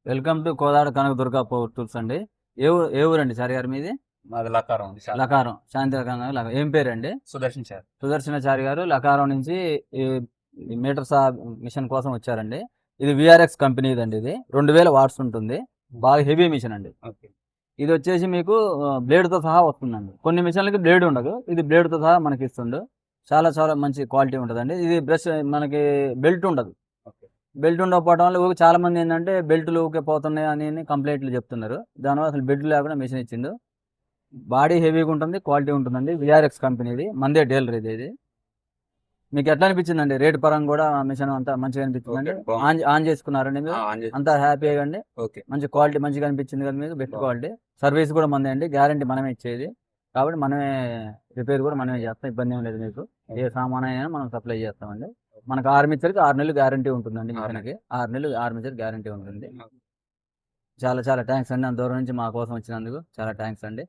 Welcome to Kodad Kanaka Durga power tools అండి. ఏ ఊరండి చారి గారు మీది? మాది లకారం ఉంది సార్. లకారం శాంతి రకంగా ఏం పేరండి? సుదర్శన్ సార్. సుదర్శనాచారి గారు లకారం నుంచి ఈ ఈ మీటర్ సా మిషన్ కోసం వచ్చారండి. ఇది విఆర్ఎక్స్ కంపెనీదండి. ఇది 2000 వాట్స్ ఉంటుంది. బాగా హెవీ మిషన్ అండి. ఓకే. ఇది వచ్చేసి మీకు బ్లేడ్తో సహా వస్తుందండి. కొన్ని మిషన్లకి బ్లేడ్ ఉండదు, ఇది బ్లేడ్తో సహా మనకి ఇస్తుండు. చాలా చాలా మంచి క్వాలిటీ ఉంటుందండి. ఇది బ్రష్ మనకి బెల్ట్ ఉండదు. ఓకే. బెల్ట్ ఉండకపోవడం వల్ల చాలా మంది ఏంటంటే బెల్ట్లు ఊకే పోతున్నాయి అని కంప్లైంట్లు చెప్తున్నారు. దానివల్ల అసలు బెల్ట్ లేకుండా మిషన్ ఇచ్చిండు. బాడీ హెవీగా ఉంటుంది, క్వాలిటీ ఉంటుందండి. విఆర్ఎక్స్ కంపెనీది, మందే డీలర్ ఇది. మీకు ఎట్లా అనిపించిందండి? రేట్ పరంగా కూడా మిషన్ అంతా మంచిగా అనిపించిందండి. ఓకే, బాగుంది. ఆన్ చేసుకున్నారండి మీరు? ఆన్ చేసి అంతా హ్యాపీగా అండి. ఓకే. మంచి క్వాలిటీ మంచిగా అనిపించింది కదా మీకు? బెస్ట్ బాగుంది. క్వాలిటీ. సర్వీస్ కూడా మందే అండి, గ్యారంటీ మనమే ఇచ్చేది. కాబట్టి మనమే రిపేర్ కూడా మనమే చేస్తాం, ఇబ్బంది ఏం లేదు. మీకు ఏ సామాన్ అయినా మనం సప్లై చేస్తామండి. మనకు ఆర్మిచర్కి 6 నెలలు గ్యారంటీ ఉంటుందండి. మిషన్కి 6 నెలలు ఆర్మిచర్ గ్యారంటీ ఉంటుంది. చాలా చాలా థ్యాంక్స్ అండి, అంత దూరం నుంచి మా కోసం వచ్చినందుకు చాలా థ్యాంక్స్ అండి.